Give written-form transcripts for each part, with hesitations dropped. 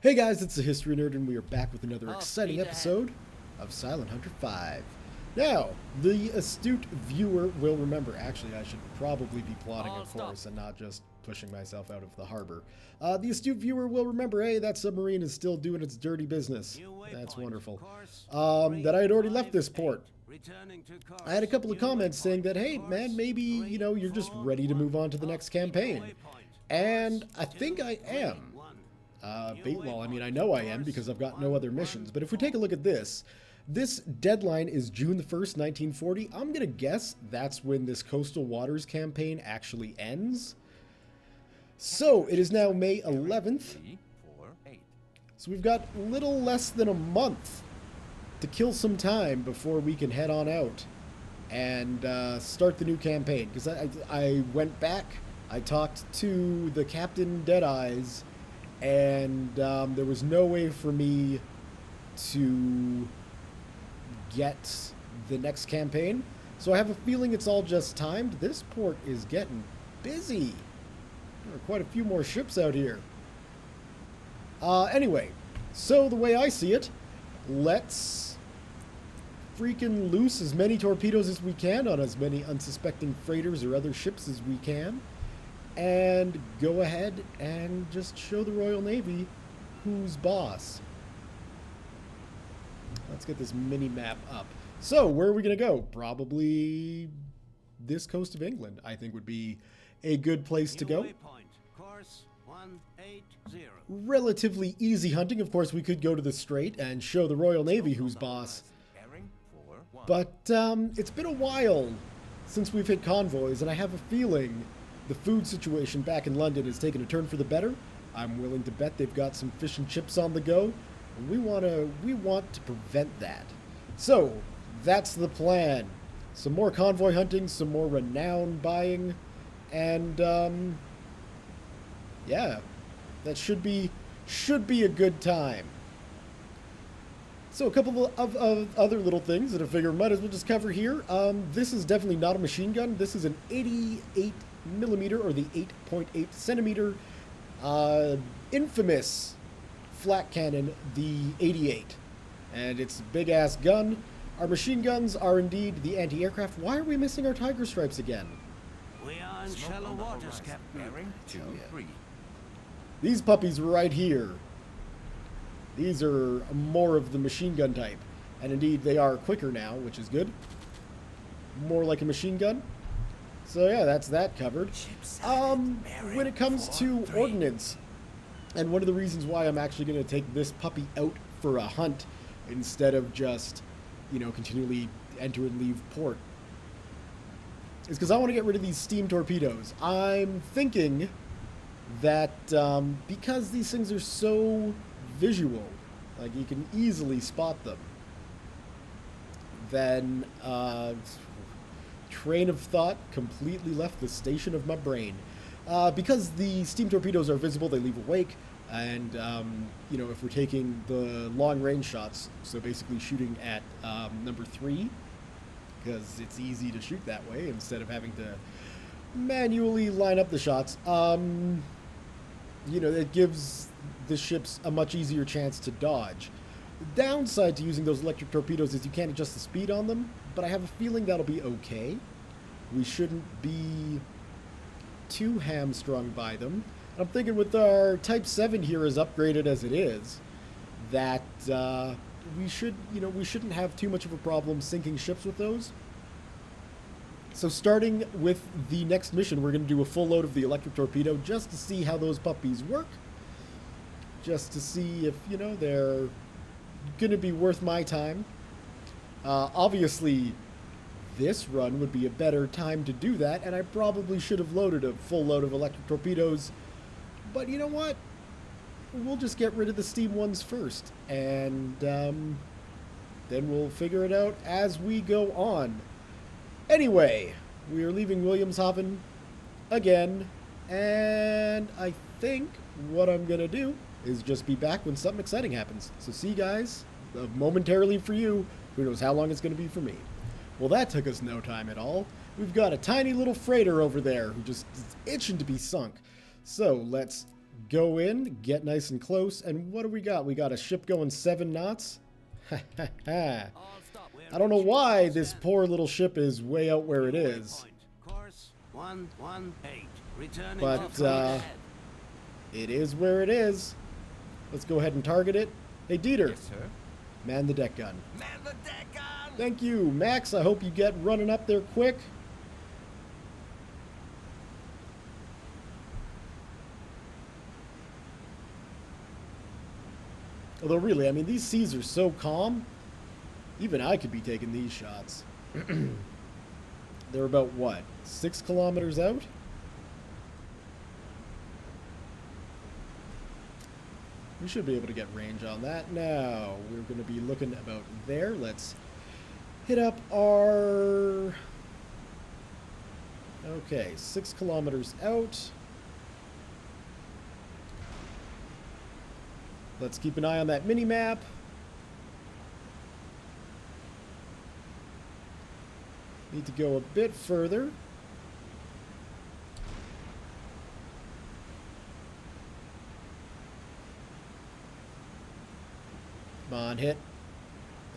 Hey guys, it's the History Nerd, and we are back with another exciting episode of Silent Hunter 5. Now, the astute viewer will remember. Actually, I should probably be plotting a course and not just pushing myself out of the harbor. The astute viewer will remember, hey, that submarine is still doing its dirty business. That's wonderful. That I had already left this port. I had a couple of comments saying that, hey, man, maybe, you're just ready to move on to the next campaign. And I think I am. Well, I mean, I know I am because I've got no other missions. But if we take a look at this deadline is June the 1st, 1940. I'm going to guess that's when this Coastal Waters campaign actually ends. So it is now May 11th. So we've got little less than a month to kill some time before we can head on out and start the new campaign. Because I went back, I talked to the Captain Deadeyes, and there was no way for me to get the next campaign. So I have a feeling it's all just timed. This port is getting busy. There are quite a few more ships out here. Anyway, so the way I see it, let's freaking loose as many torpedoes as we can on as many unsuspecting freighters or other ships as we can. And go ahead and just show the Royal Navy who's boss. Let's get this mini-map up. So, where are we going to go? Probably this coast of England, I think, would be a good place to go. Course 180. Relatively easy hunting. Of course, we could go to the Strait and show the Royal Navy who's boss. But it's been a while since we've hit convoys, and I have a feeling the food situation back in London has taken a turn for the better. I'm willing to bet they've got some fish and chips on the go. And we want to prevent that. So, that's the plan. Some more convoy hunting, some more renown buying, and yeah, that should be a good time. So a couple of other little things that I figure might as well just cover here. This is definitely not a machine gun. This is an 88 millimeter, or the 8.8 centimeter infamous flak cannon, the 88, and it's a big ass gun. Our machine guns are indeed the anti-aircraft. Why are we missing our tiger stripes again? We are in shallow waters, Captain. Bearing 2-3. These puppies right here, these are more of the machine gun type, and indeed they are quicker now, which is good. More like a machine gun. So yeah, that's that covered. When it comes to ordnance, and one of the reasons why I'm actually going to take this puppy out for a hunt instead of just, continually enter and leave port, is because I want to get rid of these steam torpedoes. I'm thinking that because these things are so visual, like you can easily spot them, then train of thought completely left the station of my brain. Because the steam torpedoes are visible, they leave a wake, and if we're taking the long range shots, so basically shooting at number 3, because it's easy to shoot that way instead of having to manually line up the shots, it gives the ships a much easier chance to dodge. The downside to using those electric torpedoes is you can't adjust the speed on them, but I have a feeling that'll be okay. We shouldn't be too hamstrung by them. I'm thinking with our Type 7 here as upgraded as it is, that we shouldn't have too much of a problem sinking ships with those. So starting with the next mission, we're going to do a full load of the electric torpedo just to see how those puppies work. Just to see if, they're going to be worth my time. Obviously, this run would be a better time to do that, and I probably should have loaded a full load of electric torpedoes. But you know what? We'll just get rid of the steam ones first, and then we'll figure it out as we go on. Anyway, we are leaving Williamshaven again, and I think what I'm going to do is just be back when something exciting happens. So see you guys momentarily for you. Who knows how long it's going to be for me. Well, that took us no time at all. We've got a tiny little freighter over there who just is itching to be sunk. So let's go in, get nice and close, and what do we got? We got a ship going 7 knots. I don't know why this poor little ship is way out where it is. Course 118. Returning But it is where it is. Let's go ahead and target it. Hey, Dieter. Yes, sir. Man the deck gun. Man the deck gun! Thank you. Max, I hope you get running up there quick. Although really, I mean, these seas are so calm, even I could be taking these shots. They're about, what, 6 kilometers out? We should be able to get range on that. Now, we're going to be looking about there. Let's hit up our... Okay, 6 kilometers out. Let's keep an eye on that mini-map. Need to go a bit further. Come on, hit.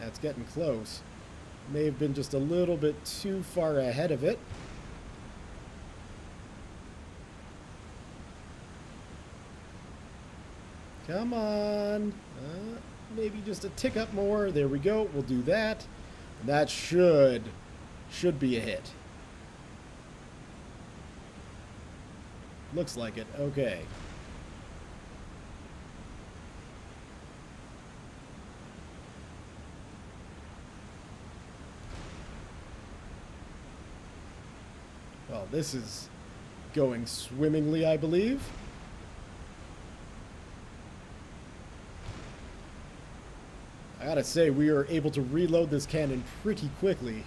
That's getting close. May have been just a little bit too far ahead of it. Come on. Maybe just a tick up more. There we go. We'll do that. And that should be a hit. Looks like it. Okay. Well, this is going swimmingly, I believe. I gotta say, we are able to reload this cannon pretty quickly.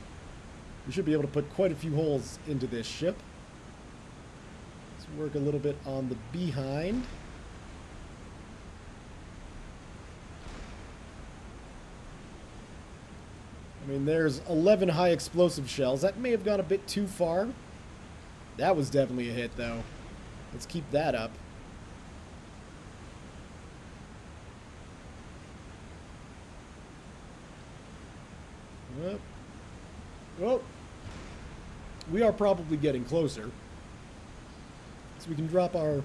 We should be able to put quite a few holes into this ship. Let's work a little bit on the behind. I mean, there's 11 high explosive shells. That may have gone a bit too far. That was definitely a hit, though. Let's keep that up. Well, we are probably getting closer. So we can drop our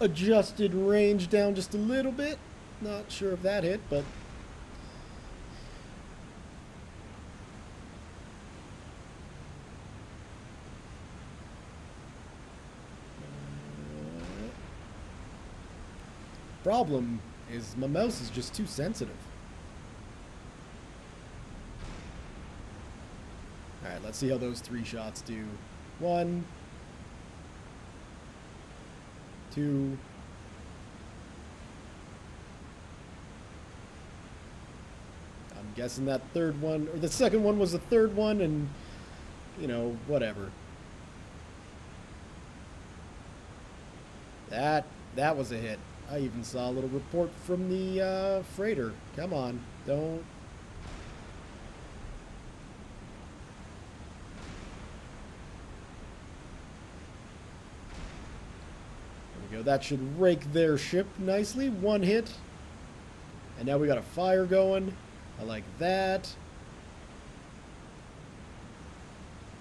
adjusted range down just a little bit. Not sure if that hit, but... problem is my mouse is just too sensitive. Alright, let's see how those 3 shots do. 1, 2, I'm guessing that third one, or the second one was the third one, and, you know, whatever. That was a hit. I even saw a little report from the freighter. Come on, don't... That should rake their ship nicely. 1 hit. And now we got a fire going. I like that.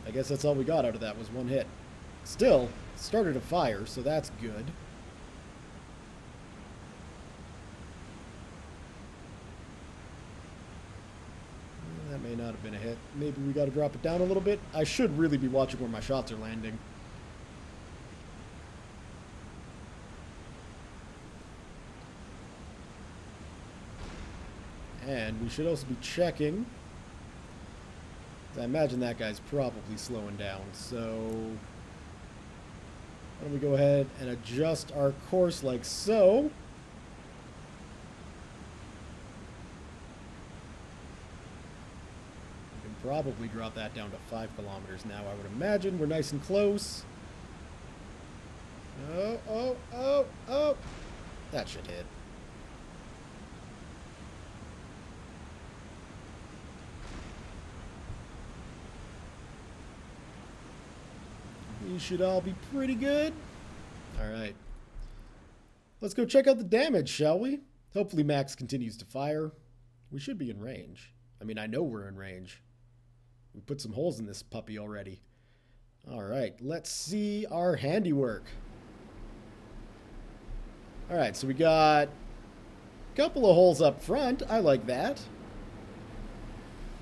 I guess that's all we got out of that was 1 hit. Still, started a fire, so that's good. That may not have been a hit. Maybe we got to drop it down a little bit. I should really be watching where my shots are landing. And we should also be checking. I imagine that guy's probably slowing down. So why don't we go ahead and adjust our course like so. We can probably drop that down to 5 kilometers now, I would imagine. We're nice and close. Oh. That should hit. You should all be pretty good. Alright. Let's go check out the damage, shall we? Hopefully Max continues to fire. We should be in range. I mean, I know we're in range. We put some holes in this puppy already. Alright, let's see our handiwork. Alright, so we got a couple of holes up front. I like that.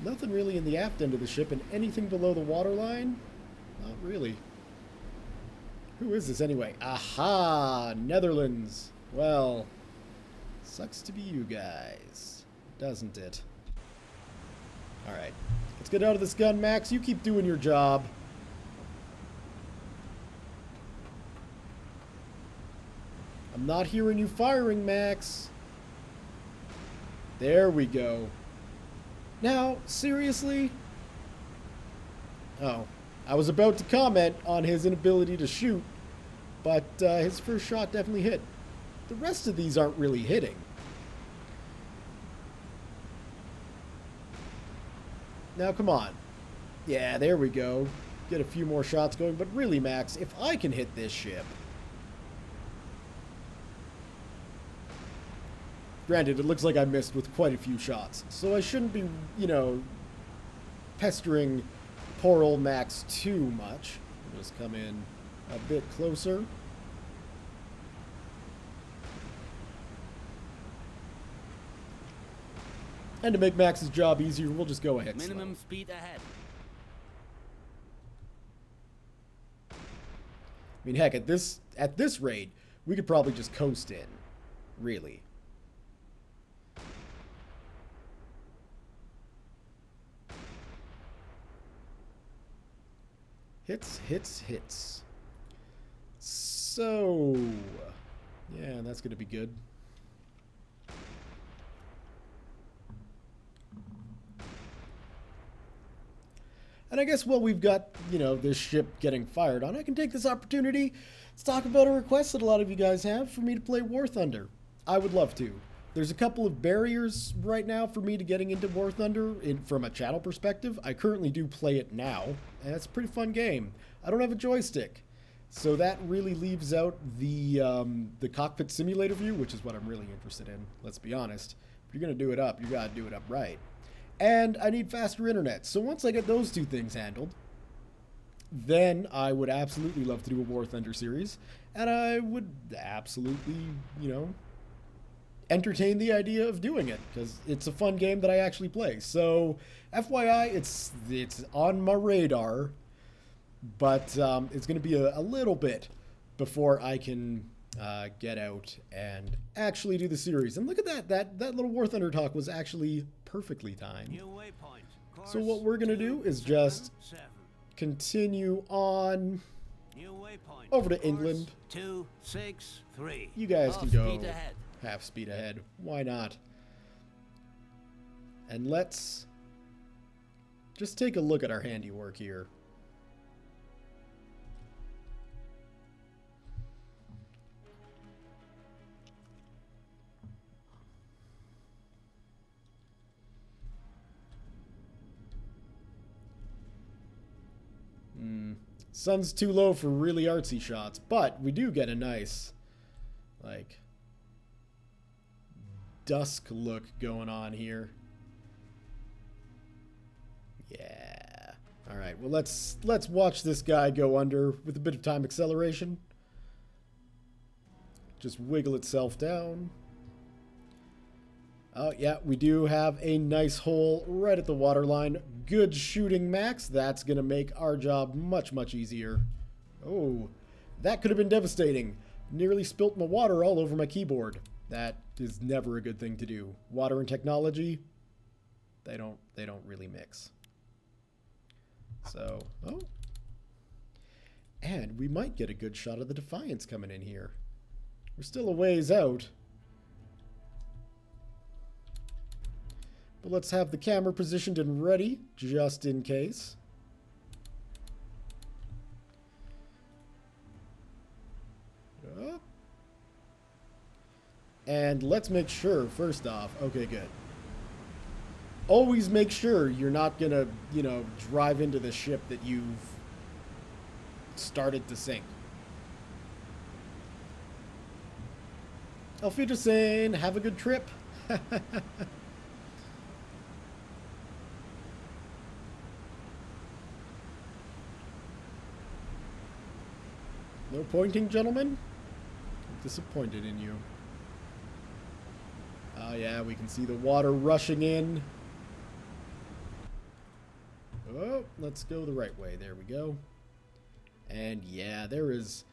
Nothing really in the aft end of the ship, and anything below the waterline? Not really. Who is this anyway? Aha! Netherlands. Well, sucks to be you guys, doesn't it? Alright, let's get out of this gun, Max. You keep doing your job. I'm not hearing you firing, Max. There we go. Now, seriously? Oh, I was about to comment on his inability to shoot, but his first shot definitely hit. The rest of these aren't really hitting. Now, come on. Yeah, there we go. Get a few more shots going, but really, Max, if I can hit this ship... Granted, it looks like I missed with quite a few shots, so I shouldn't be, you know, pestering poor old Max too much. I'll just come in a bit closer. And to make Max's job easier, we'll just go ahead. Minimum speed ahead. I mean, heck, at this rate, we could probably just coast in, really. Hits, hits, hits. So, yeah, that's going to be good. And I guess while we've got, you know, this ship getting fired on, I can take this opportunity to talk about a request that a lot of you guys have for me to play War Thunder. I would love to. There's a couple of barriers right now for me to getting into War Thunder from a channel perspective. I currently do play it now, and it's a pretty fun game. I don't have a joystick, so that really leaves out the cockpit simulator view, which is what I'm really interested in, let's be honest. If you're going to do it up, you got to do it up right. And I need faster internet, so once I get those two things handled, then I would absolutely love to do a War Thunder series, and I would absolutely, you know, entertain the idea of doing it, because it's a fun game that I actually play. So, FYI, it's on my radar, but it's going to be a little bit before I can get out and actually do the series. And look at that, that little War Thunder talk was actually perfectly timed. So what we're going to do is just continue on over to England. 263. You guys can go half speed ahead. Why not? And let's just take a look at our handiwork here. Sun's too low for really artsy shots, but we do get a nice, like, dusk look going on here. Yeah. All right. Well, let's watch this guy go under with a bit of time acceleration. Just wiggle itself down. Oh, yeah, we do have a nice hole right at the waterline. Good shooting, Max. That's going to make our job much, much easier. Oh, that could have been devastating. Nearly spilt my water all over my keyboard. That is never a good thing to do. Water and technology, they don't really mix. So, oh. And we might get a good shot of the Defiance coming in here. We're still a ways out. But let's have the camera positioned and ready, just in case. Oh. And let's make sure, first off, okay, good. Always make sure you're not going to, you know, drive into the ship that you've started to sink. Auf Wiedersehen. Have a good trip. No pointing, gentlemen? I'm disappointed in you. Oh yeah, we can see the water rushing in. Oh, let's go the right way. There we go. And yeah, there is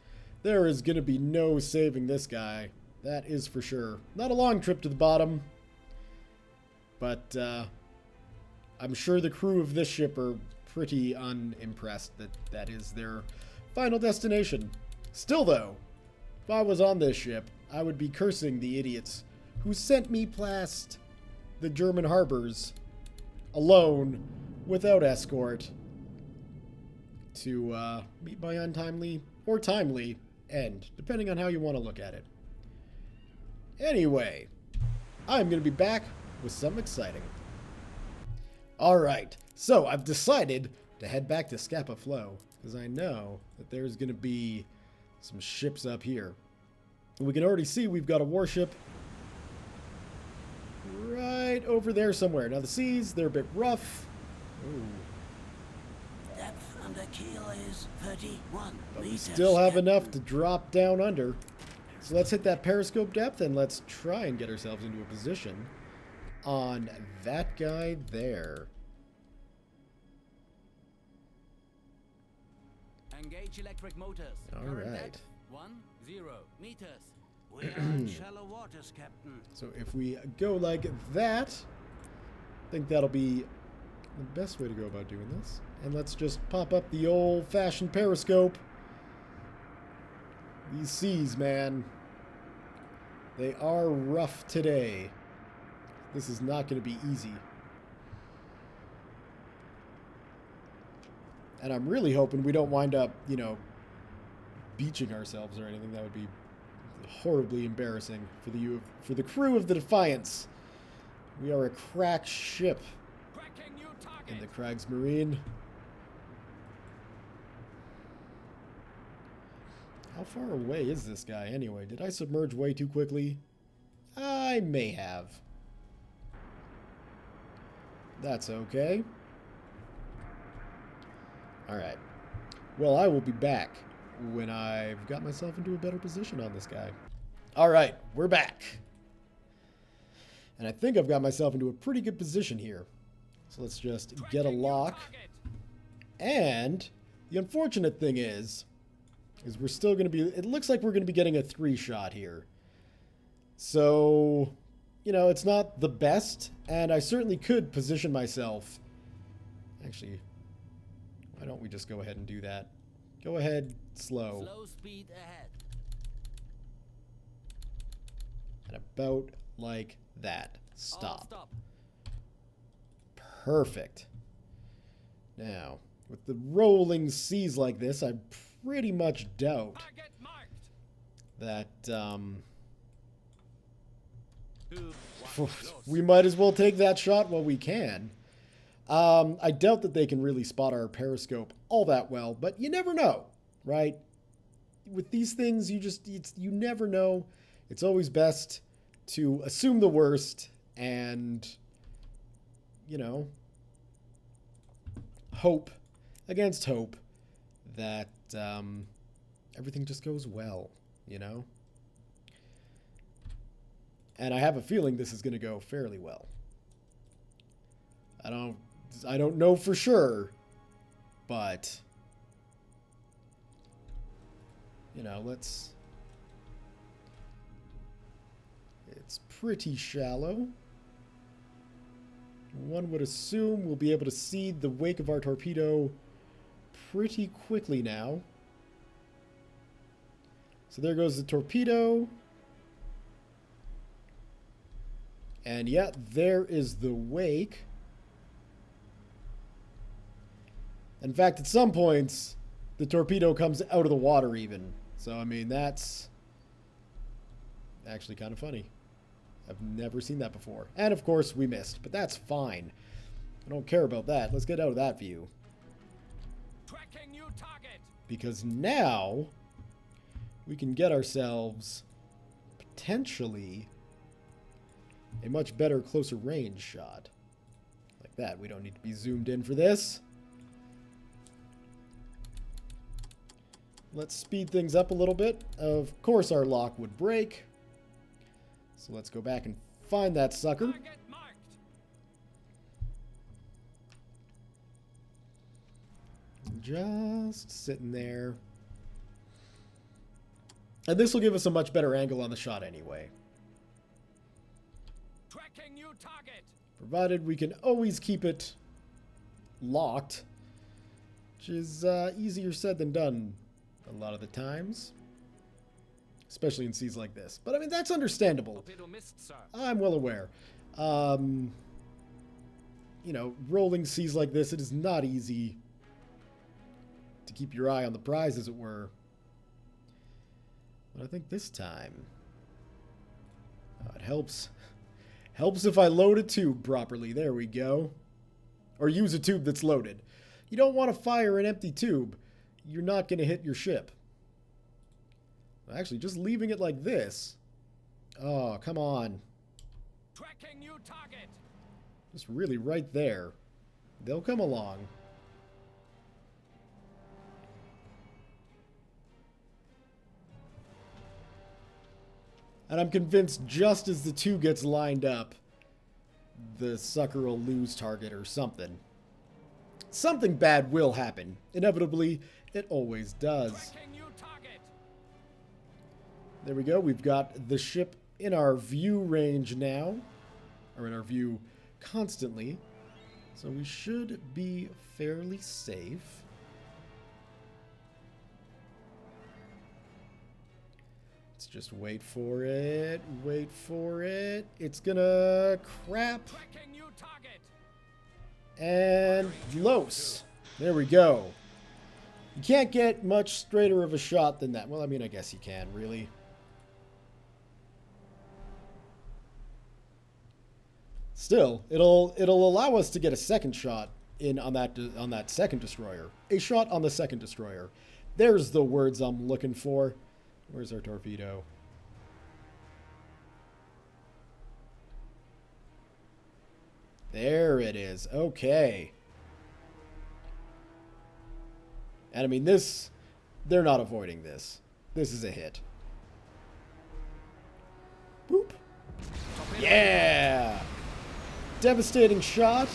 gonna be no saving this guy. That is for sure. Not a long trip to the bottom, but I'm sure the crew of this ship are pretty unimpressed that that is their final destination. Still though, if I was on this ship, I would be cursing the idiots who sent me past the German harbors alone without escort to meet my untimely or timely end, depending on how you want to look at it. Anyway, I'm going to be back with something exciting. Alright, so I've decided to head back to Scapa Flow, because I know that there's going to be some ships up here. And we can already see we've got a warship right over there somewhere. Now the seas, they're a bit rough. Ooh. Depth under keel is 31 But we meters. still have enough to drop down under. So let's hit that periscope depth and let's try and get ourselves into a position on that guy there. Engage electric motors. All Current right. depth, 10 meters. We are in shallow waters, Captain. So if we go like that, I think that'll be the best way to go about doing this. And let's just pop up the old-fashioned periscope. These seas, man. They are rough today. This is not going to be easy. And I'm really hoping we don't wind up, you know, beaching ourselves or anything. That would be horribly embarrassing for the crew of the Defiance. We are a crack ship in the Kriegsmarine. How far away is this guy anyway? Did I submerge way too quickly? I may have. That's okay. Alright. Well, I will be back when I've got myself into a better position on this guy. Alright, we're back. And I think I've got myself into a pretty good position here. So let's just get a lock. And the unfortunate thing is we're still going to be... It looks like we're going to be getting a 3-shot here. So, you know, it's not the best. And I certainly could position myself. Actually, why don't we just go ahead and do that? Go ahead, slow. Slow speed ahead. And about like that. Stop. Stop. Perfect. Now, with the rolling seas like this, I pretty much doubt that we might as well take that shot while we can. I doubt that they can really spot our periscope all that well, but you never know, right? With these things, you never know. It's always best to assume the worst and, you know, hope against hope that everything just goes well, you know? And I have a feeling this is going to go fairly well. I don't know for sure, but, you know, it's pretty shallow. One would assume we'll be able to see the wake of our torpedo pretty quickly now. So there goes the torpedo. And yeah, there is the wake. In fact, at some points, the torpedo comes out of the water even. So, I mean, that's actually kind of funny. I've never seen that before. And, of course, we missed. But that's fine. I don't care about that. Let's get out of that view. Tracking new target. Because now we can get ourselves potentially a much better closer range shot. Like that. We don't need to be zoomed in for this. Let's speed things up a little bit. Of course our lock would break. So let's go back and find that sucker. Just sitting there. And this will give us a much better angle on the shot anyway. Tracking new target. Provided we can always keep it locked. Which is easier said than done a lot of the times. Especially in seas like this. But I mean, that's understandable. Torpedo missed, sir. I'm well aware. You know, rolling seas like this, it is not easy to keep your eye on the prize, as it were. But I think this time, it helps. Helps if I load a tube properly. There we go. Or use a tube that's loaded. You don't want to fire an empty tube. You're not going to hit your ship. Actually, just leaving it like this. Oh, come on. Tracking new target. Just really right there. They'll come along. And I'm convinced just as the two gets lined up, the sucker will lose target or something. Something bad will happen. Inevitably, it always does. There we go. We've got the ship in our view range now. Or in our view constantly. So we should be fairly safe. Let's just wait for it. Wait for it. It's gonna crap. And Los. There we go. You can't get much straighter of a shot than that. Well, I mean, I guess you can, really. Still, it'll allow us to get a second shot in on that second destroyer. A shot on the second destroyer. There's the words I'm looking for. Where's our torpedo? There it is. Okay. And I mean, this, they're not avoiding this. This is a hit. Boop. Yeah! Devastating shot.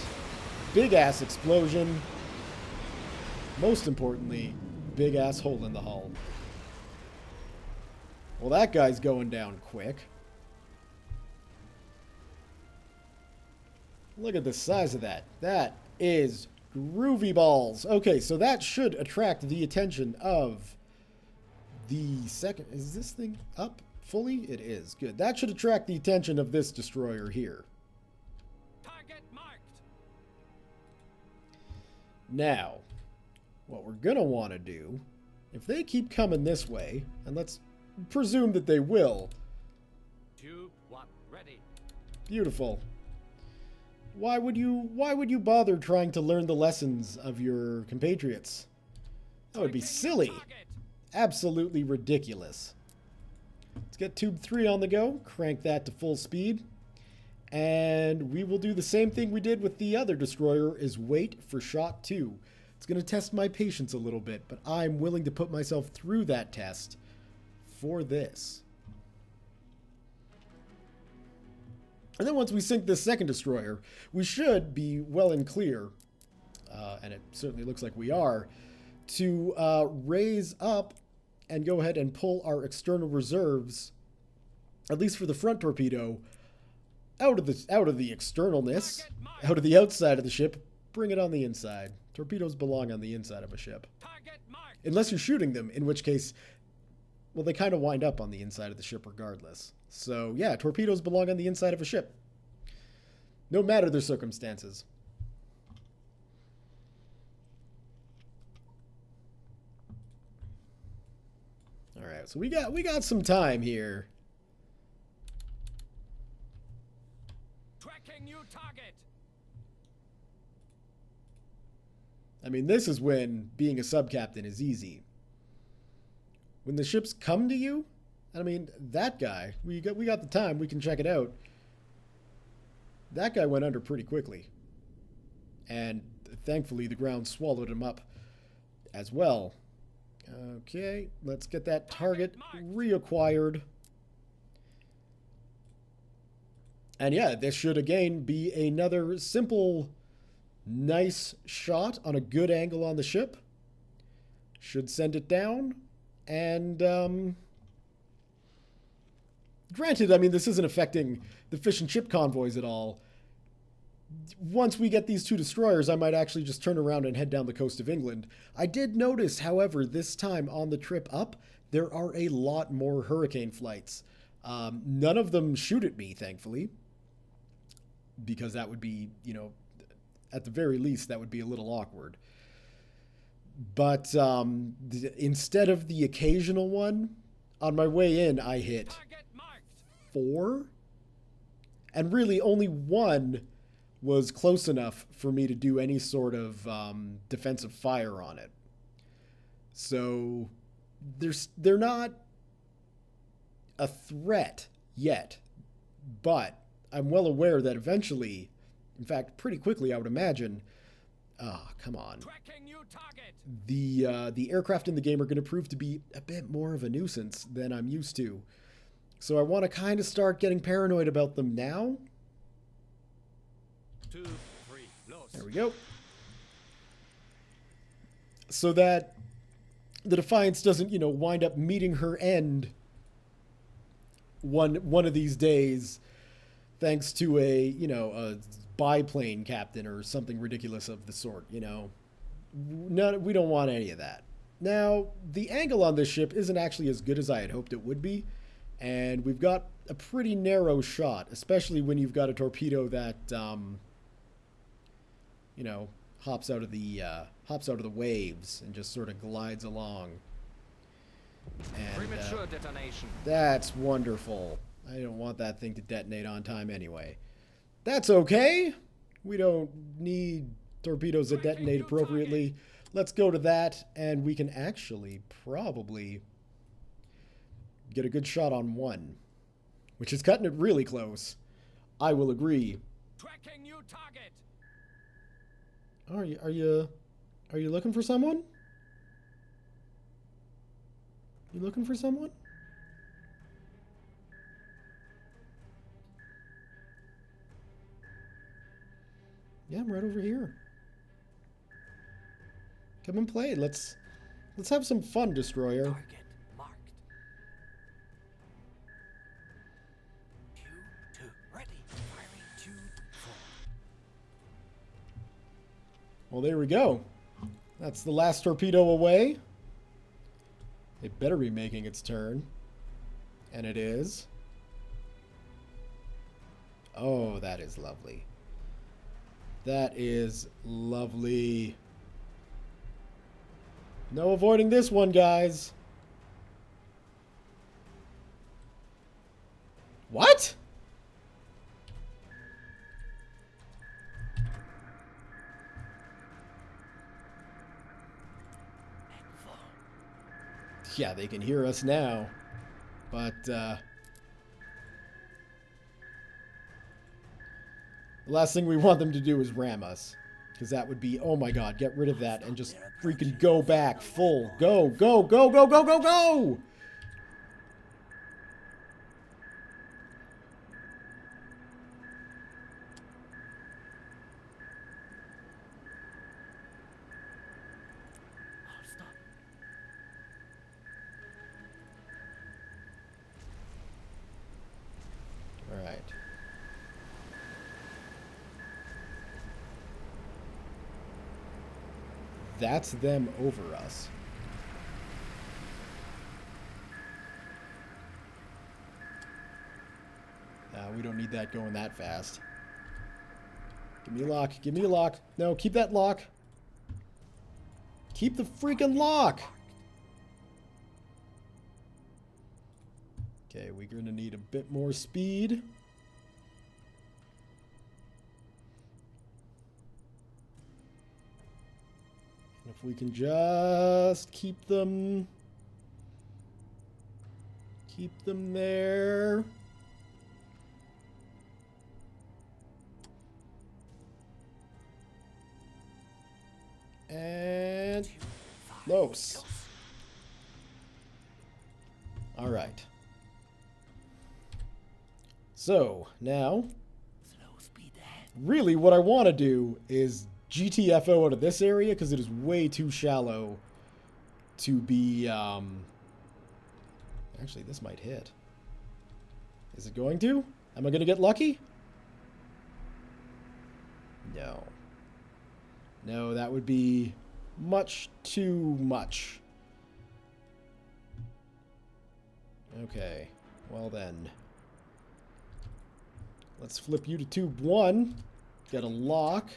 Big ass explosion. Most importantly, big ass hole in the hull. Well, that guy's going down quick. Look at the size of that. That is groovy balls. Okay, so that should attract the attention of the second... Is this thing up fully? It is. Good. That should attract the attention of this destroyer here. Target marked. Now, what we're going to want to do, if they keep coming this way, and let's presume that they will. Tube 1 ready. Beautiful. Why would you bother trying to learn the lessons of your compatriots? That would be silly. Absolutely ridiculous. Let's get tube 3 on the go. Crank that to full speed. And we will do the same thing we did with the other destroyer, is wait for shot 2. It's going to test my patience a little bit, but I'm willing to put myself through that test for this. And then once we sink this second destroyer, we should be well and clear, and it certainly looks like we are, to raise up and go ahead and pull our external reserves, at least for the front torpedo, out of the externalness, out of the outside of the ship, bring it on the inside. Torpedoes belong on the inside of a ship. Unless you're shooting them, in which case, well, they kind of wind up on the inside of the ship regardless. So, yeah, torpedoes belong on the inside of a ship. No matter the circumstances. All right, so we got some time here. Tracking new target. I mean, this is when being a sub-captain is easy. When the ships come to you, And I mean, that guy, we got the time, we can check it out. That guy went under pretty quickly. And thankfully, the ground swallowed him up as well. Okay, let's get that target reacquired. And yeah, this should again be another simple, nice shot on a good angle on the ship. Should send it down. And, granted, I mean, this isn't affecting the fish and chip convoys at all. Once we get these two destroyers, I might actually just turn around and head down the coast of England. I did notice, however, this time on the trip up, there are a lot more hurricane flights. None of them shoot at me, thankfully, because that would be, you know, at the very least, that would be a little awkward. But instead of the occasional one, on my way in, I hit 4. And really, only one was close enough for me to do any sort of defensive fire on it. So they're not a threat yet, but I'm well aware that eventually, in fact, pretty quickly, I would imagine, come on, the aircraft in the game are going to prove to be a bit more of a nuisance than I'm used to. So I want to kind of start getting paranoid about them now. 2, 3, los. There we go. So that the Defiance doesn't, you know, wind up meeting her end one of these days, thanks to a biplane captain or something ridiculous of the sort, you know. No, we don't want any of that. Now, the angle on this ship isn't actually as good as I had hoped it would be, and we've got a pretty narrow shot, especially when you've got a torpedo that, you know, hops out of the waves and just sort of glides along. And, Premature detonation. That's wonderful. I don't want that thing to detonate on time anyway. That's okay. We don't need torpedoes that detonate appropriately. Let's go to that, and we can actually probably get a good shot on one, which is cutting it really close. I will agree. Tracking new target. Are you looking for someone? You looking for someone? Yeah, I'm right over here. Come and play. Let's have some fun, destroyer. Target marked. Q2 ready. Firing Q4. Well, there we go. That's the last torpedo away. It better be making its turn. And it is. Oh, that is lovely. That is lovely. No avoiding this one, guys. What? Yeah, they can hear us now. But, the last thing we want them to do is ram us. Because that would be, oh my god, get rid of that and just freaking go back full. Go, go, go, go, go, go, go! I'll stop. Alright. That's them over us. We don't need that going that fast. Give me a lock. Give me a lock. No, keep that lock. Keep the freaking lock. Okay, we're going to need a bit more speed. And if we can just keep them Keep them there. And close. All right. So now, really what I want to do is GTFO out of this area because it is way too shallow to be, actually this might hit. Is it going to? Am I going to get lucky? No. No, that would be much too much. Okay, well then. Let's flip you to tube 1. Get a lock.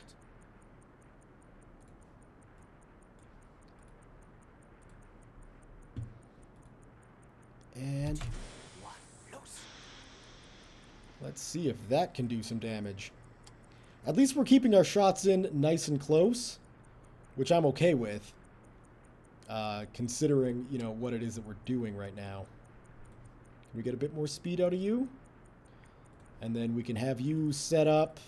And let's see if that can do some damage. At least we're keeping our shots in nice and close, which I'm okay with, considering, you know, what it is that we're doing right now. Can we get a bit more speed out of you? And then we can have you set up.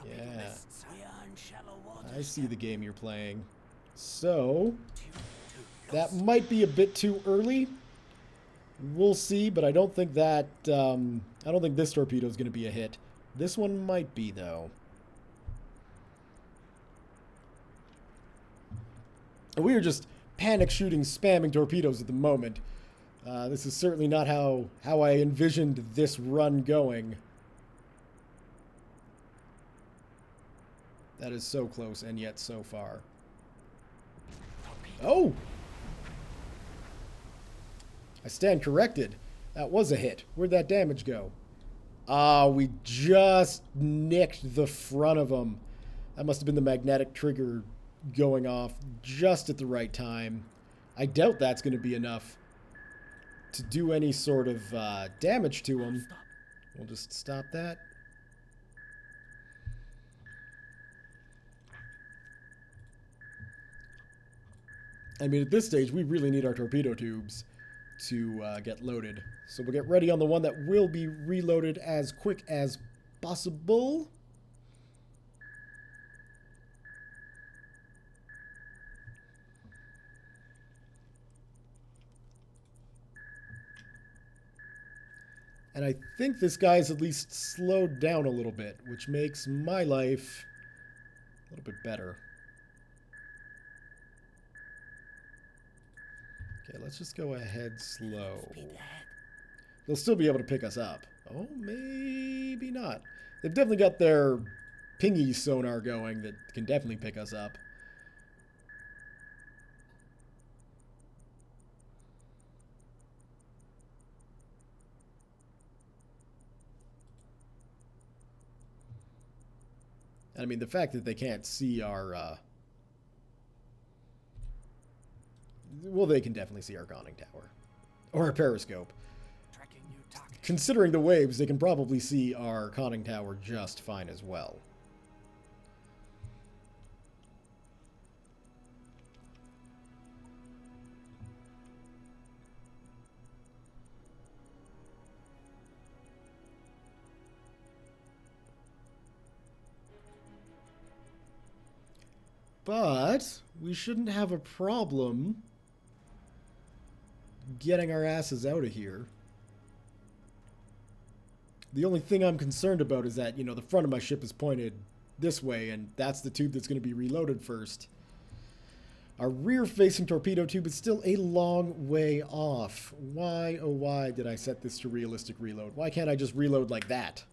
Yeah. I see the game you're playing. So, that might be a bit too early. We'll see, but I don't think that, I don't think this torpedo is going to be a hit. This one might be, though. We are just panic shooting, spamming torpedoes at the moment. This is certainly not how I envisioned this run going. That is so close and yet so far. Oh! I stand corrected. That was a hit. Where'd that damage go? Ah, we just nicked the front of him. That must have been the magnetic trigger going off just at the right time. I doubt that's going to be enough to do any sort of damage to him. We'll just stop that. I mean, at this stage, we really need our torpedo tubes to get loaded. So we'll get ready on the one that will be reloaded as quick as possible. And I think this guy's at least slowed down a little bit, which makes my life a little bit better. Okay, let's just go ahead slow. They'll still be able to pick us up. Oh, maybe not. They've definitely got their pingy sonar going that can definitely pick us up. I mean, the fact that they can't see our, well, they can definitely see our conning tower. Or our periscope. Considering the waves, they can probably see our conning tower just fine as well. But we shouldn't have a problem getting our asses out of here. The only thing I'm concerned about is that, you know, the front of my ship is pointed this way, and that's the tube that's going to be reloaded first. Our rear-facing torpedo tube is still a long way off. Why, oh why, did I set this to realistic reload? Why can't I just reload like that?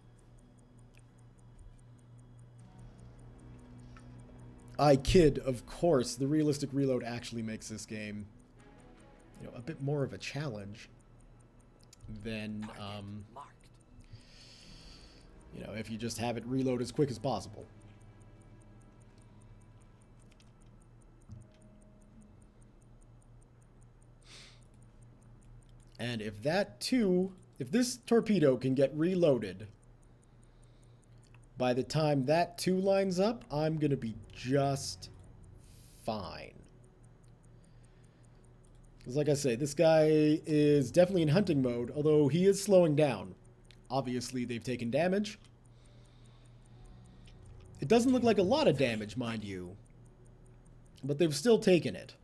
I kid, of course. The realistic reload actually makes this game, you know, a bit more of a challenge than, you know, if you just have it reload as quick as possible. And if that too, if this torpedo can get reloaded by the time that 2 lines up, I'm going to be just fine. Because like I say, this guy is definitely in hunting mode, although he is slowing down. Obviously, they've taken damage. It doesn't look like a lot of damage, mind you. But they've still taken it.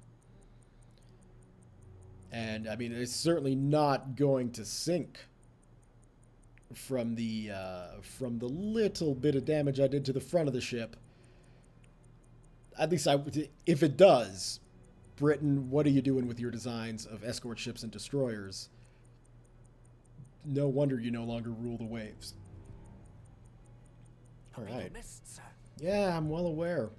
And, I mean, it's certainly not going to sink from the little bit of damage I did to the front of the ship. At least, if it does, Britain, what are you doing with your designs of escort ships and destroyers? No wonder you no longer rule the waves. All right. Missed, sir. Yeah, I'm well aware.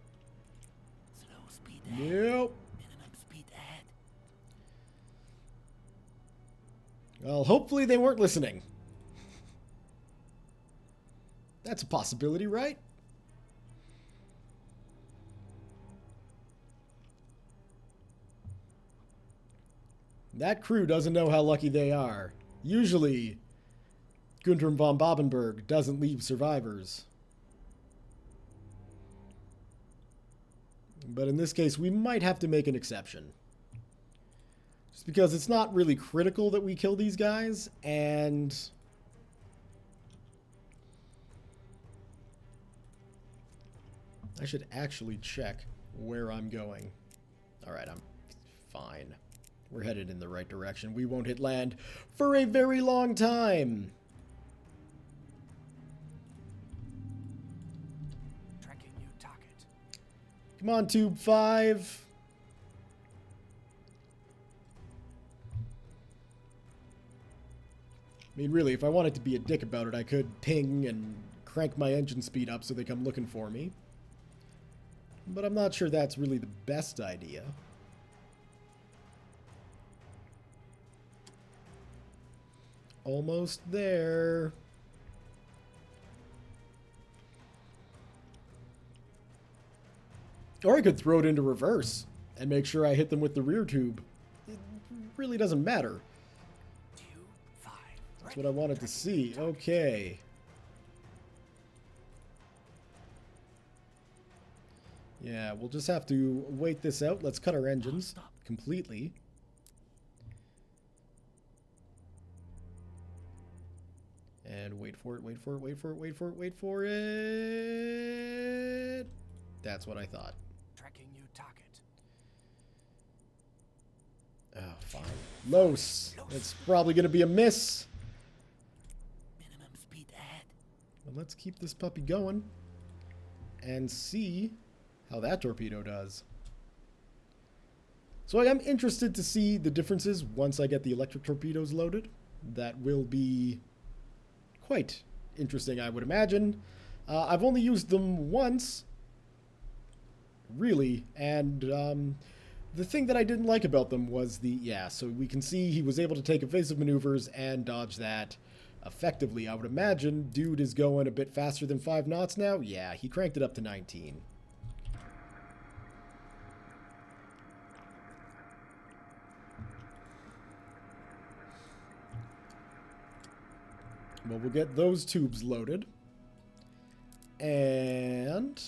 Slow speed ahead. Nope. Minimum speed ahead. Well, hopefully they weren't listening. That's a possibility, right? That crew doesn't know how lucky they are. Usually, Guntram von Babenberg doesn't leave survivors. But in this case, we might have to make an exception. Just because it's not really critical that we kill these guys, and I should actually check where I'm going. Alright, I'm fine. We're headed in the right direction. We won't hit land for a very long time. Tracking new target. Come on, Tube 5. I mean, really, if I wanted to be a dick about it, I could ping and crank my engine speed up so they come looking for me. But I'm not sure that's really the best idea. Almost there. Or I could throw it into reverse and make sure I hit them with the rear tube. It really doesn't matter. Tube 5. That's what I wanted to see. Okay. Yeah, we'll just have to wait this out. Let's cut our engines completely. And wait for it, wait for it, wait for it, wait for it, wait for it. That's what I thought. Tracking new target. Oh, fine. Los. It's probably going to be a miss. Minimum speed ahead. But let's keep this puppy going and see how that torpedo does. So I am interested to see the differences once I get the electric torpedoes loaded. That will be quite interesting, I would imagine. I've only used them once, really, and the thing that I didn't like about them was so we can see he was able to take evasive maneuvers and dodge that effectively. I would imagine dude is going a bit faster than 5 knots now. Yeah, he cranked it up to 19. Well, we'll get those tubes loaded. And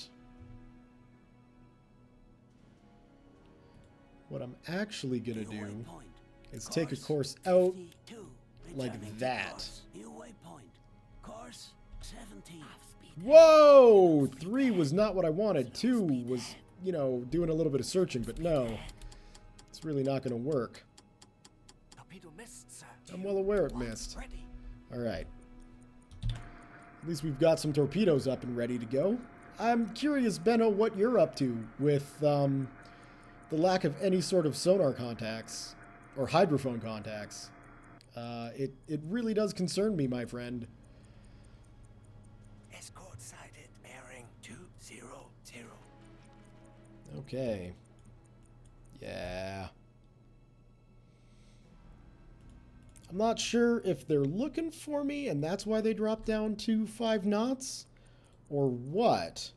what I'm actually going to do is take a course out like that. New waypoint. Course 17. Whoa! 3 was not what I wanted. 2 was, you know, doing a little bit of searching, but no. It's really not going to work. Torpedo missed, sir. I'm well aware it missed. Ready. All right. At least we've got some torpedoes up and ready to go. I'm curious, Benno, what you're up to with the lack of any sort of sonar contacts or hydrophone contacts. It really does concern me, my friend. Escort sighted. Bearing 200. Okay. Yeah. I'm not sure if they're looking for me and that's why they dropped down to 5 knots or what.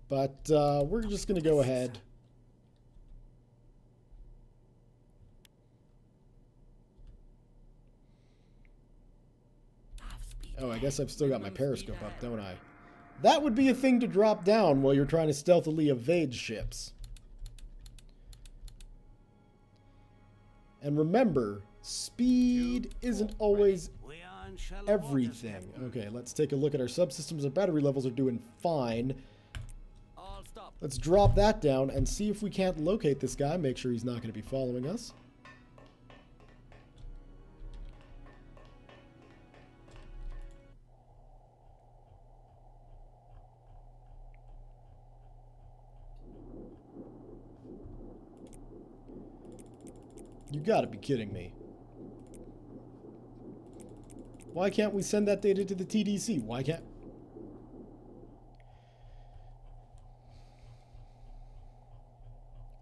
But we're just going to go ahead. Oh, I guess I've still got my periscope up, don't I? That would be a thing to drop down while you're trying to stealthily evade ships. And remember, speed isn't always We are in shallow everything. waters, Captain. Okay, let's take a look at our subsystems. Our battery levels are doing fine. All stop. Let's drop that down and see if we can't locate this guy. Make sure he's not going to be following us. You gotta be kidding me. Why can't we send that data to the TDC? Why can't...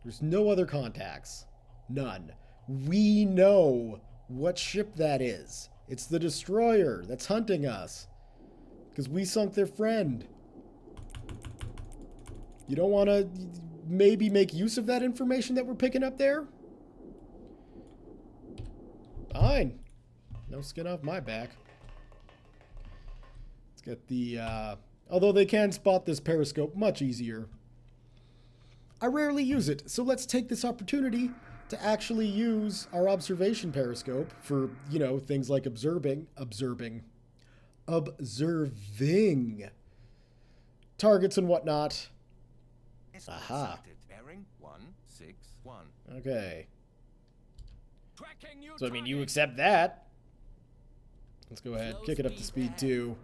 There's no other contacts. None. We know what ship that is. It's the destroyer that's hunting us. Because we sunk their friend. You don't want to maybe make use of that information that we're picking up there? Fine. No skin off my back. Let's get the, although they can spot this periscope much easier. I rarely use it, so let's take this opportunity to actually use our observation periscope for, you know, things like observing targets and whatnot. Aha. Bearing 161. Okay. Tracking you. So, I mean, you accept that. Let's go ahead, kick it up to speed 2.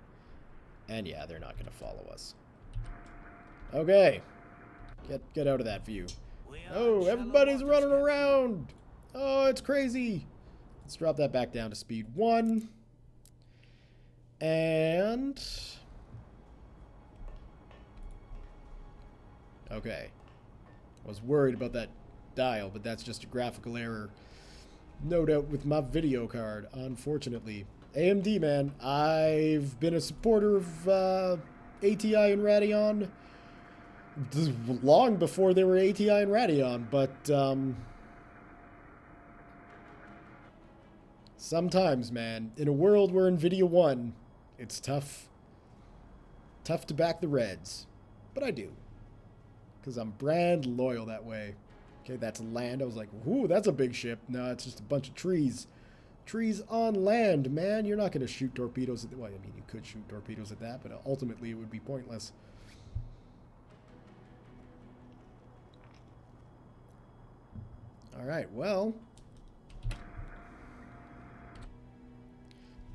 And yeah, they're not going to follow us. Okay. Get out of that view. Oh, everybody's running around. Oh, it's crazy. Let's drop that back down to speed 1. And... okay. I was worried about that dial, but that's just a graphical error. No doubt with my video card, unfortunately. AMD, man. I've been a supporter of ATI and Radeon long before they were ATI and Radeon, but sometimes, man, in a world where NVIDIA won, it's tough to back the Reds. But I do, because I'm brand loyal that way. Okay, that's land. I was like, whoo, that's a big ship. No, it's just a bunch of trees. Trees on land, man. You're not going to shoot torpedoes at the... well, I mean, you could shoot torpedoes at that, but ultimately it would be pointless. All right, well...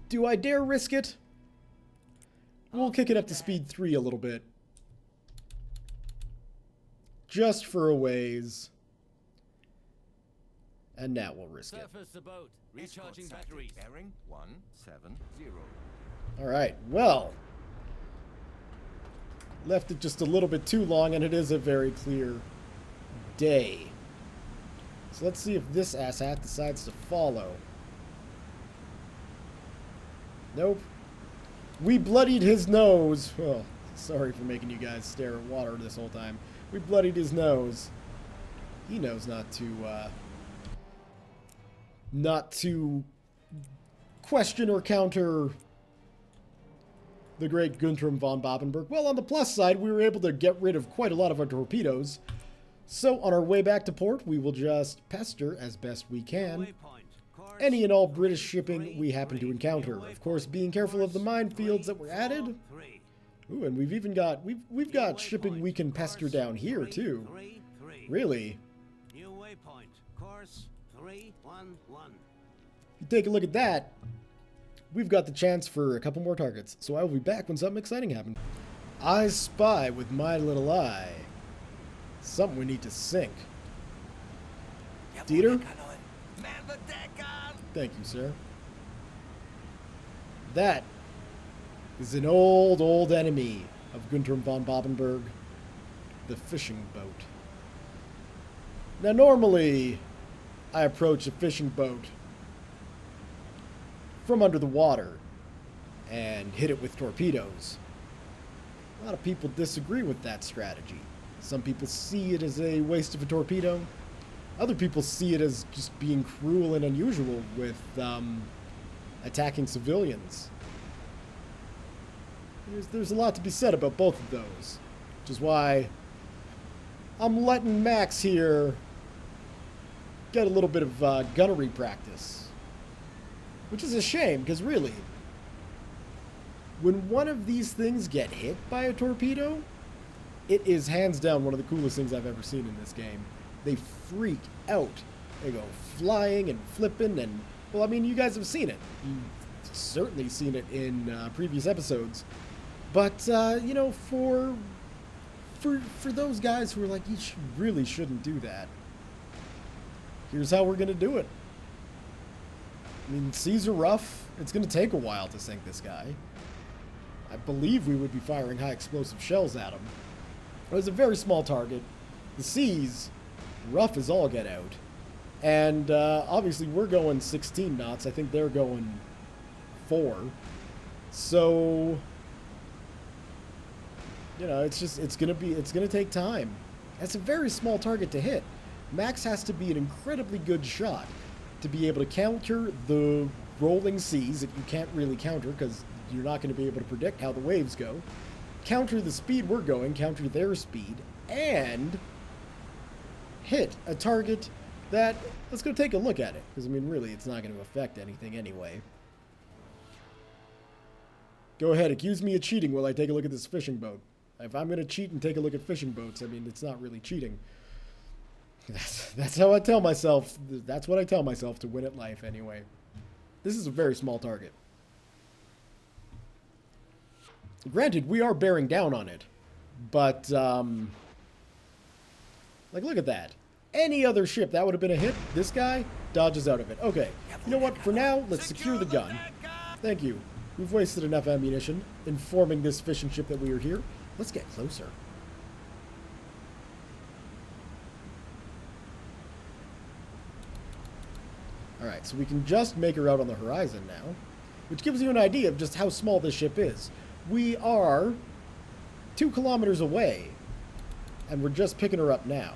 do I dare risk it? We'll kick it up to speed 3 a little bit. Just for a ways. And now we'll risk it. Surface the boat. Recharging batteries. Bearing 170. Alright, well. Left it just a little bit too long, and it is a very clear day. So let's see if this asshat decides to follow. Nope. We bloodied his nose. Oh, sorry for making you guys stare at water this whole time. We bloodied his nose. He knows not to question or counter the great Guntram von Babenberg. Well, on the plus side, we were able to get rid of quite a lot of our torpedoes. So on our way back to port, we will just pester as best we can any and all British shipping we happen to encounter. Of course, being careful of the minefields that were added. Ooh, and we've even got we've got shipping we can pester down here too. Really? New waypoint. Course 311. If you take a look at that, we've got the chance for a couple more targets. So I will be back when something exciting happens. I spy with my little eye something we need to sink. Dieter? Thank you, sir. That is an old enemy of Guntram von Babenberg, the fishing boat. Now, normally, I approach a fishing boat from under the water and hit it with torpedoes. A lot of people disagree with that strategy. Some people see it as a waste of a torpedo. Other people see it as just being cruel and unusual with attacking civilians. There's a lot to be said about both of those, which is why I'm letting Max here get a little bit of gunnery practice. Which is a shame, because really, when one of these things get hit by a torpedo, it is hands down one of the coolest things I've ever seen in this game. They freak out. They go flying and flipping, and, well, I mean, you guys have seen it. You've certainly seen it in previous episodes. But, you know, for those guys who are like, you really shouldn't do that, here's how we're going to do it. I mean, seas are rough. It's going to take a while to sink this guy. I believe we would be firing high explosive shells at him. It was a very small target. The seas, rough as all get out. And obviously we're going 16 knots. I think they're going 4. So, you know, it's gonna take time. That's a very small target to hit. Max has to be an incredibly good shot to be able to counter the rolling seas that you can't really counter because you're not going to be able to predict how the waves go. Counter the speed we're going, counter their speed, and hit a target that, let's go take a look at it. Because, I mean, really, it's not going to affect anything anyway. Go ahead, accuse me of cheating while I take a look at this fishing boat. If I'm going to cheat and take a look at fishing boats, I mean, it's not really cheating. That's how I tell myself. That's what I tell myself to win at life anyway. This is a very small target. Granted, we are bearing down on it. But, like, look at that. Any other ship, that would have been a hit. This guy dodges out of it. Okay, you know what? For now, let's secure the gun. Thank you. We've wasted enough ammunition informing this fishing ship that we are here. Let's get closer. Alright, so we can just make her out on the horizon now, which gives you an idea of just how small this ship is. We are 2 kilometers away, and we're just picking her up now,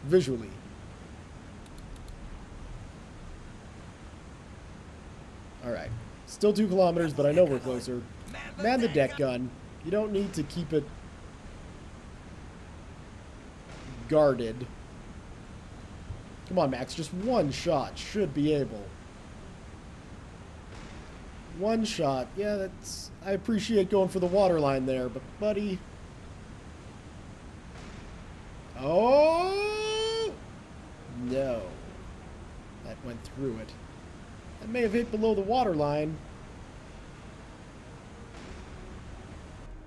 visually. Alright, still 2 kilometers, but I know we're closer. Man the deck gun. You don't need to keep it guarded. Come on, Max, just one shot should be able. One shot. Yeah, that's... I appreciate going for the waterline there, but buddy... Oh! No. That went through it. That may have hit below the waterline.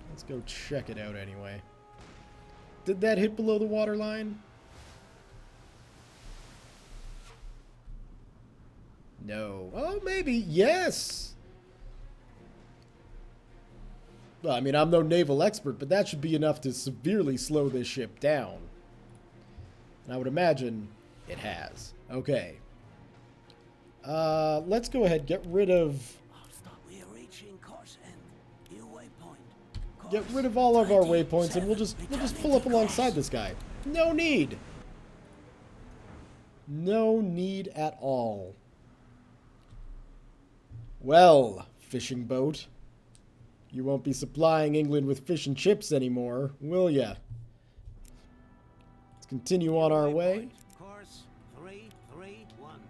Let's go check it out anyway. Did that hit below the waterline? No. Oh, maybe. Yes! Well, I mean, I'm no naval expert, but that should be enough to severely slow this ship down. And I would imagine it has. Okay. Let's go ahead, get rid of... We are reaching course end. New waypoint. Get rid of all of our waypoints, and we'll just pull up alongside this guy. No need! No need at all. Well, fishing boat, you won't be supplying England with fish and chips anymore, will ya? Let's continue on our way. Course 331.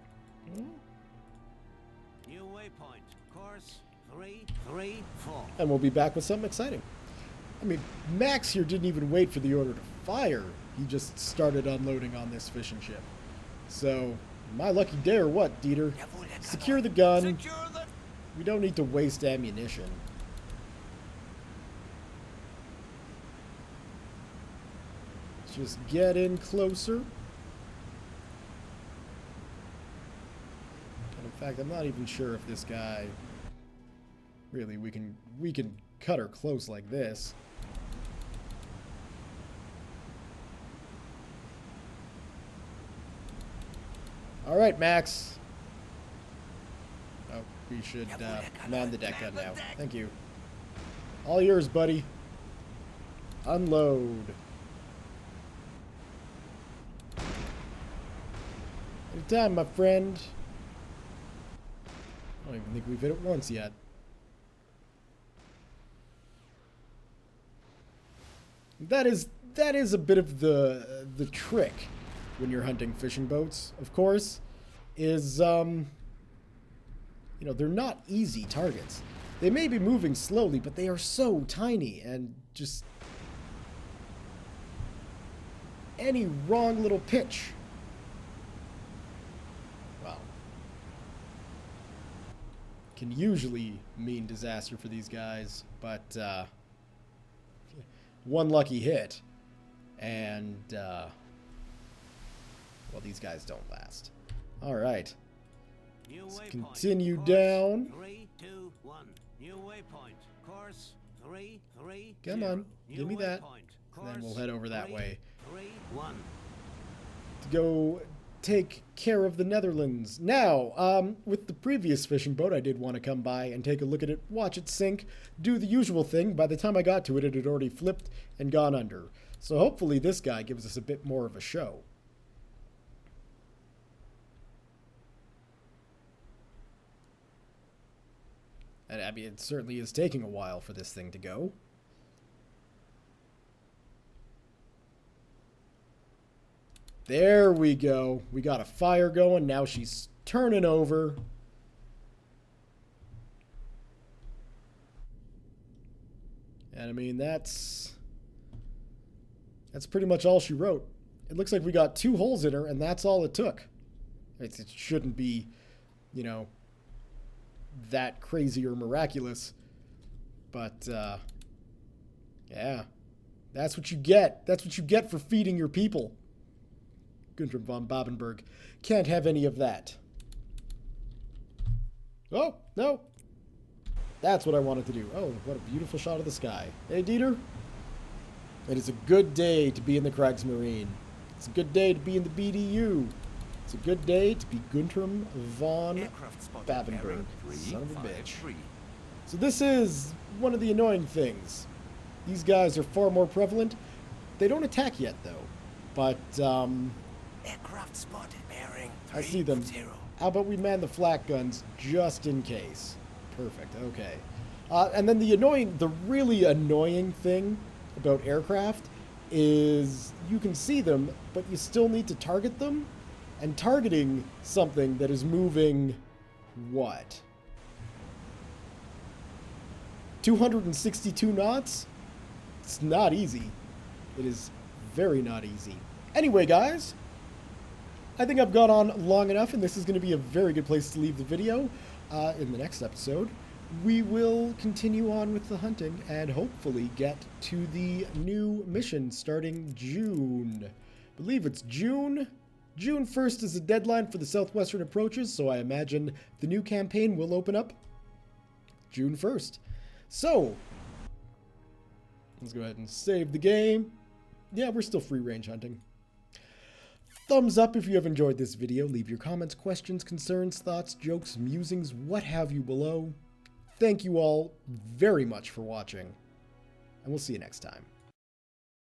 New waypoint. Course 334. And we'll be back with something exciting. I mean, Max here didn't even wait for the order to fire. He just started unloading on this fishing ship. So, my lucky day or what, Dieter? Secure the gun. We don't need to waste ammunition. Let's just get in closer. And in fact, I'm not even sure if this guy... Really, we can cut her close like this. All right, Max. Oh, we should man the deck gun now. Thank you. All yours, buddy. Unload. Anytime, my friend. I don't even think we've hit it once yet. That is a bit of the trick when you're hunting fishing boats, of course, is, you know, they're not easy targets. They may be moving slowly, but they are so tiny, and just any wrong little pitch, well, can usually mean disaster for these guys. But one lucky hit, and well, these guys don't last. All right, let's continue down. 3, 2, 1. New waypoint. Course 3, 3. Come on, give me that. And then we'll head over that way 3, 1. to go take care of the Netherlands. Now, with the previous fishing boat, I did want to come by and take a look at it, watch it sink, do the usual thing. By the time I got to it, it had already flipped and gone under. So hopefully this guy gives us a bit more of a show. And I mean, it certainly is taking a while for this thing to go. There we go. We got a fire going. Now she's turning over. And I mean, that's pretty much all she wrote. It looks like we got 2 holes in her, and that's all it took. It shouldn't be, you know, that crazy or miraculous. But, yeah. That's what you get. That's what you get for feeding your people. Gunther von Babenberg can't have any of that. Oh, no. That's what I wanted to do. Oh, what a beautiful shot of the sky. Hey, Dieter. It is a good day to be in the Kriegsmarine. It's a good day to be in the BDU. It's a good day to be Gunther von Babenberg. Son of a bitch. So this is one of the annoying things. These guys are far more prevalent. They don't attack yet, though. But, Aircraft spotted bearing 3, I see them. 0. How about we man the flak guns just in case? Perfect. Okay. And then the really annoying thing about aircraft is you can see them, but you still need to target them. And targeting something that is moving, what? 262 knots? It's not easy. It is very not easy. Anyway, guys, I think I've gone on long enough, and this is going to be a very good place to leave the video. In the next episode, we will continue on with the hunting and hopefully get to the new mission starting June. I believe it's June. June 1st is the deadline for the southwestern approaches, so I imagine the new campaign will open up June 1st. So, let's go ahead and save the game. Yeah, we're still free range hunting. Thumbs up if you have enjoyed this video. Leave your comments, questions, concerns, thoughts, jokes, musings, what have you below. Thank you all very much for watching, and we'll see you next time.